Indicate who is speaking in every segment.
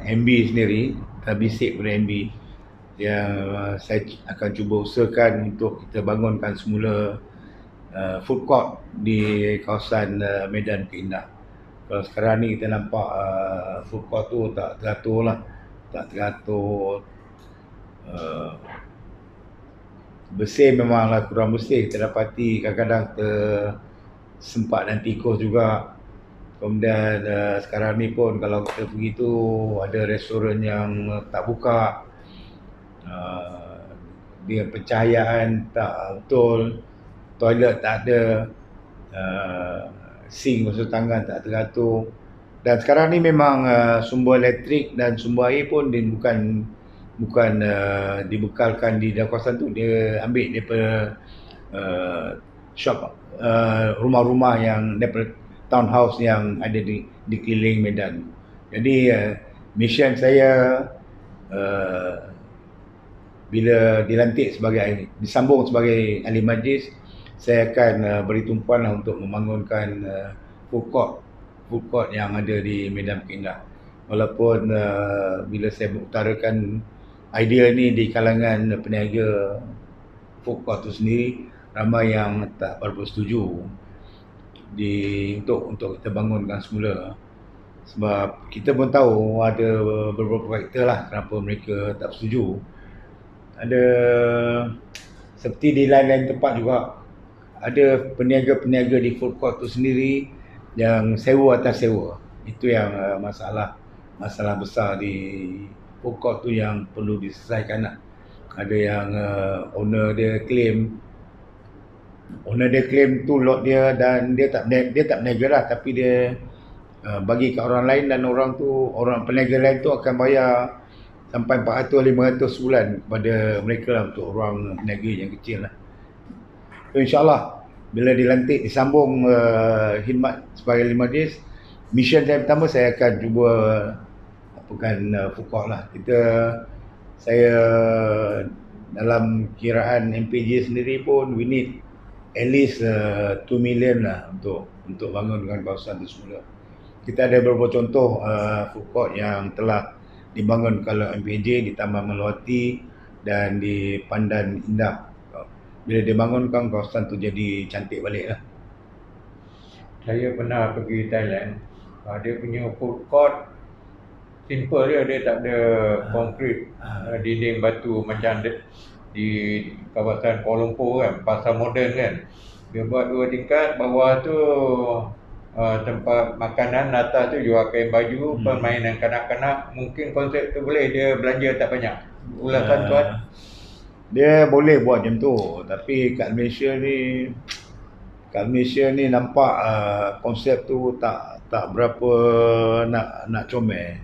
Speaker 1: MB sendiri, terbisik pada MB yang saya akan cuba usahakan untuk kita bangunkan semula food court di kawasan Medan Keindah. Kalau sekarang ni kita nampak food court tu tak teratur lah, tak teratur. Bersih memanglah kurang bersih, kita dapati kadang-kadang tersempat dan tikus juga. Kemudian sekarang ni pun kalau kita pergi tu ada restoran yang tak buka, dia pencahayaan tak betul, toilet tak ada, sink basuh tangan tak teratur. Dan sekarang ni memang sumber elektrik dan sumber air pun dia bukan dibekalkan di kawasan tu, dia ambil daripada shop, rumah-rumah yang daripada townhouse yang ada di keliling Medan. Jadi mission saya bila dilantik disambung sebagai ahli majlis, saya akan beri tumpuan lah untuk membangunkan food court yang ada di Medan Keindah. Walaupun bila saya mengutarakan idea ni di kalangan peniaga food court tu sendiri, ramai yang tak berapa setuju untuk kita bangunkan semula. Sebab kita pun tahu ada beberapa faktor lah kenapa mereka tak setuju. Ada seperti di lain-lain tempat juga, ada peniaga-peniaga di food court tu sendiri yang sewa atas sewa. Itu yang masalah besar di food court tu yang perlu diselesaikan lah. Ada yang owner dia claim tu lot dia, dan dia tak berniaga lah, tapi dia bagi ke orang lain, dan orang peniaga lain tu akan bayar sampai 400-500 sebulan kepada mereka lah, untuk orang peniaga yang kecil lah. So, InsyaAllah bila dilantik disambung khidmat sebagai ahli majlis, mission saya pertama, saya akan cuba food court lah. Saya dalam kiraan MPJ sendiri pun we need at least 2 million lah untuk bangunkan kawasan itu semula. Kita ada beberapa contoh food court yang telah dibangun kalau MPJ di Taman Melawati dan di Pandan Indah. Bila dibangunkan, kawasan tu jadi cantik balik lah.
Speaker 2: Saya pernah pergi Thailand. Dia punya food court simple dia tak ada konkrit, dinding batu macam di kawasan Kuala Lumpur kan, pasar moden kan. Dia buat 2 tingkat, bawah tu tempat makanan, atas tu jual kain baju, permainan kanak-kanak. Mungkin konsep tu boleh, dia belanja tak banyak. Ulasan tuan?
Speaker 1: Dia boleh buat macam tu, tapi kat Malaysia ni nampak konsep tu tak berapa nak comel.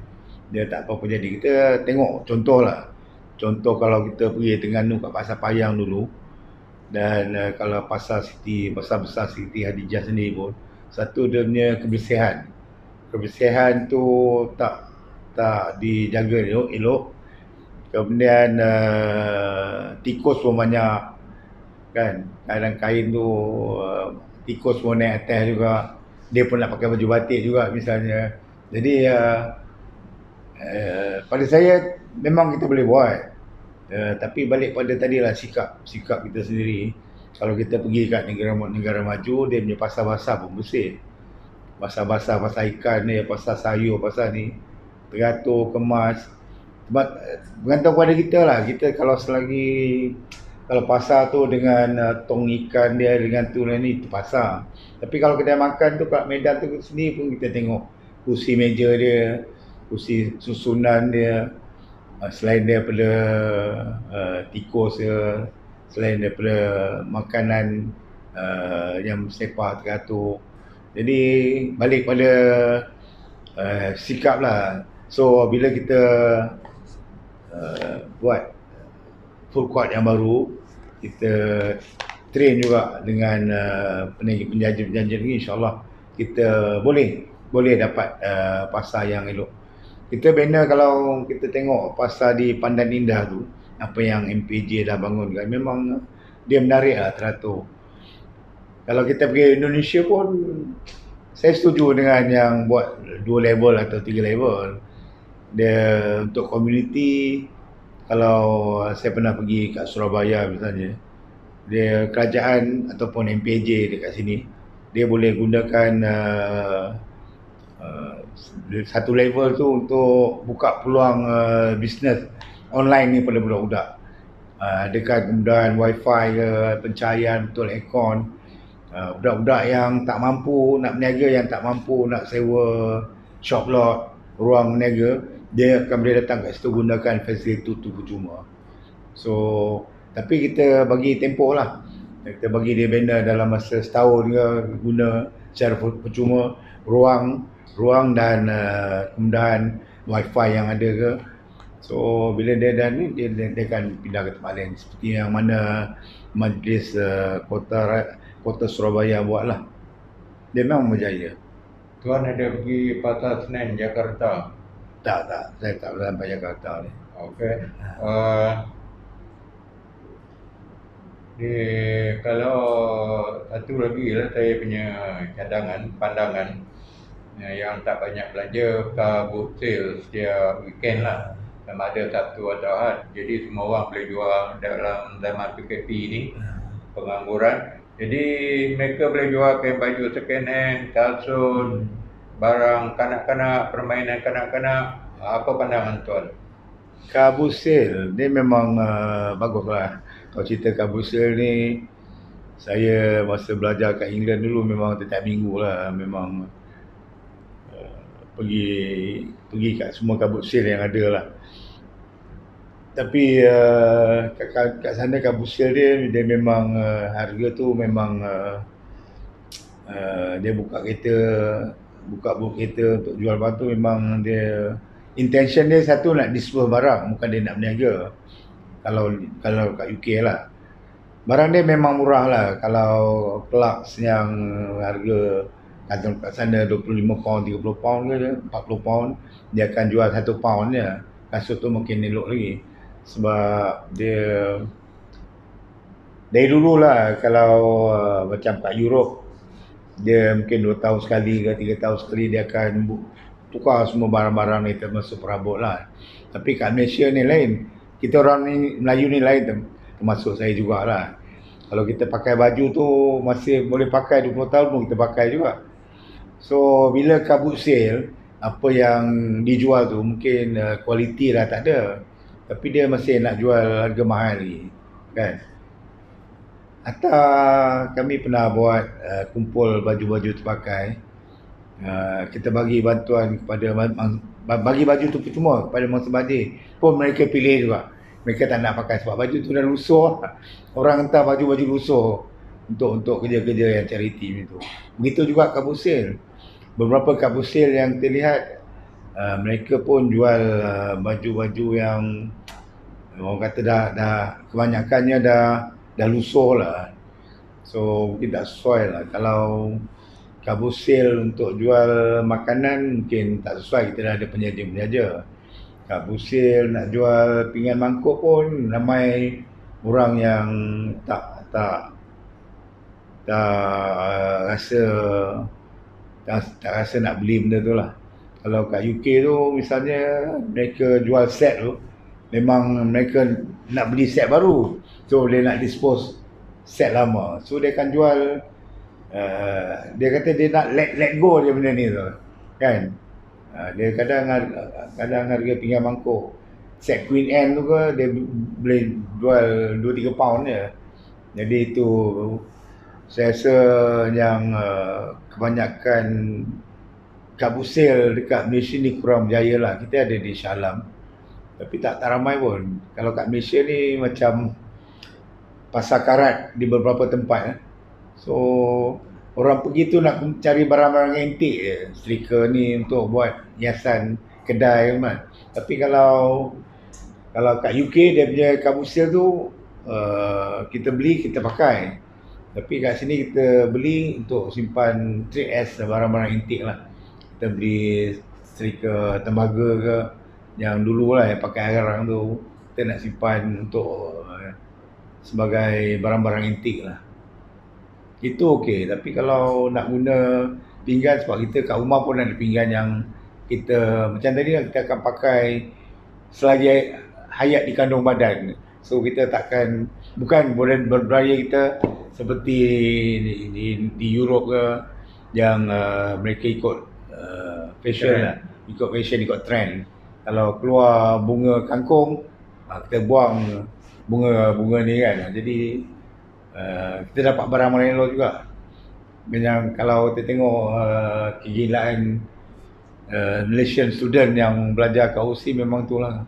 Speaker 1: Dia tak apa-apa jadi. Kita tengok contoh kalau kita pergi Terengganu kat Pasar Payang dulu, dan kalau pasar besar Siti Hadijah sendiri pun, satu dia punya kebersihan tu tak dijaga elok. Kemudian tikus pun banyak kan, kadang kain tu tikus pun naik atas juga, dia pun nak pakai baju batik juga misalnya. Jadi pada saya memang kita boleh buat, tapi balik pada tadilah sikap kita sendiri. Kalau kita pergi kat negara maju, dia punya pasar basah pun bersih, pasar ikan ni, pasar sayur, pasar ni teratur, kemas. Sebab bergantung pada kita lah. Kita kalau pasar tu dengan tong ikan dia, dengan tu dan ni, tu pasar. Tapi kalau kedai makan tu kat Medan tu sendiri pun kita tengok kursi meja dia, kursi susunan dia, selain daripada tikus dia, selain daripada makanan yang sepah teratur. Jadi balik pada sikap lah. So bila kita buat food court yang baru, kita train juga dengan penjajah ni, insyaAllah kita boleh dapat pasar yang elok. Kita bina, kalau kita tengok pasar di Pandan Indah tu, apa yang MPJ dah bangunkan, memang dia menarik lah, teratur. Kalau kita pergi Indonesia pun, saya setuju dengan yang buat 2 level atau 3 level. Dia untuk komuniti, kalau saya pernah pergi kat Surabaya misalnya, dia kerajaan ataupun MPJ dekat sini, dia boleh gunakan uh, satu level tu untuk buka peluang bisnes online ni pada budak-budak. Adakah kemudahan wifi ke, pencahayaan betul, aircon. Budak-budak yang tak mampu nak berniaga, yang tak mampu nak sewa shop lot, ruang berniaga, dia akan boleh datang kat situ gunakan fasiliti tu percuma. So, tapi kita bagi tempoh lah. Kita bagi dia banner dalam masa setahun ke, guna secara percuma ruang dan kemudahan wifi yang ada ke. So bila dia dah ni, dia akan pindah ke tempat lain, seperti yang mana Majlis Kota Surabaya buat lah. Dia memang berjaya.
Speaker 2: Tuan ada pergi Pasar Senen Jakarta?
Speaker 1: Tak, saya tak sampai Jakarta ni.
Speaker 2: Okey. Kalau satu lagi lah saya punya pandangan yang tak banyak belanja, kabut sale setiap weekend lah, sama ada Sabtu atau Ahad. Jadi semua orang boleh jual dalam zaman PKP ni, pengangguran. Jadi mereka boleh jual kain baju second hand, kasut, barang kanak-kanak, permainan kanak-kanak. Apa pandangan tuan?
Speaker 1: Kabut sale ni memang bagus lah. Kalau cerita kabut sale ni, saya masa belajar kat England dulu memang setiap minggu lah, memang pergi kat semua kabut sale yang ada lah. Tapi kat sana kabut sale dia memang harga tu memang dia buka booth kereta untuk jual barang tu, memang dia intention dia satu nak dispose barang, bukan dia nak berniaga. Kalau kat UK lah, barang dia memang murah lah. Kalau plugs yang harga kat sana 25 pound, 30 pound ke 40 pound, dia akan jual 1 pound je. Kasut tu mungkin elok lagi, sebab dia dari dulu lah. Kalau macam kat Europe, dia mungkin 2 tahun sekali ke 3 tahun sekali dia akan tukar semua barang-barang ni, termasuk perabot lah. Tapi kat Malaysia ni lain. Kita orang ni, Melayu ni lain, termasuk saya jugalah. Kalau kita pakai baju tu masih boleh pakai 20 tahun pun kita pakai juga. So bila kabut sale, apa yang dijual tu mungkin kualiti dah tak ada, tapi dia masih nak jual harga mahal lagi, kan. Atau kami pernah buat kumpul baju-baju terpakai. Kita bagi bantuan kepada bagi baju tu percuma kepada mangsa badir pun mereka pilih juga. Mereka tak nak pakai sebab baju tu dah lusuh. Orang hantar baju-baju lusuh untuk kerja-kerja yang charity itu. Begitu juga kabut sale. Beberapa kabut sale yang terlihat mereka pun jual baju-baju yang orang kata dah kebanyakannya dah lusuh lah. So mungkin tak sesuai lah. Kalau kabut sale untuk jual makanan mungkin tak sesuai, kita dah ada penjaja-penjaja. Kabut sale nak jual pinggan mangkuk pun ramai orang yang tak rasa nak beli benda tu lah. Kalau kat UK tu misalnya mereka jual set tu, memang mereka nak beli set baru, so dia nak dispose set lama, so dia akan jual. Dia kata dia nak let go dia benda ni tu, kan. Dia kadang harga pinggan mangkuk set Queen Anne tu ke, dia boleh jual 2-3 pound je. Jadi itu saya rasa yang kebanyakan kabut sale dekat Malaysia ni kurang berjaya lah. Kita ada di Shah Alam, tapi tak ramai pun. Kalau kat Malaysia ni macam pasar karat di beberapa tempat. So orang pergi tu nak cari barang-barang antik je. Striker ni untuk buat hiasan kedai kan. Tapi kalau kat UK dia punya kabut sale tu kita beli, kita pakai. Tapi kat sini kita beli untuk simpan trade as barang-barang antik lah. Kita beli striker tembaga ke, yang dulu lah yang pakai arang tu, kita nak simpan untuk sebagai barang-barang antik lah. Itu okey. Tapi kalau nak guna pinggan, sebab kita kat rumah pun ada pinggan yang kita macam tadi lah, kita akan pakai selagi hayat di kandung badan. So kita takkan, bukan budaya kita seperti di Europe ke yang mereka ikut fashion lah, ikut fashion, ikut trend. Kalau keluar bunga kangkung, kita buang bunga ni kan. Jadi kita dapat barang elok juga. Yang kalau kita tengok kegilaan Malaysian student yang belajar kat OC, memang tu lah.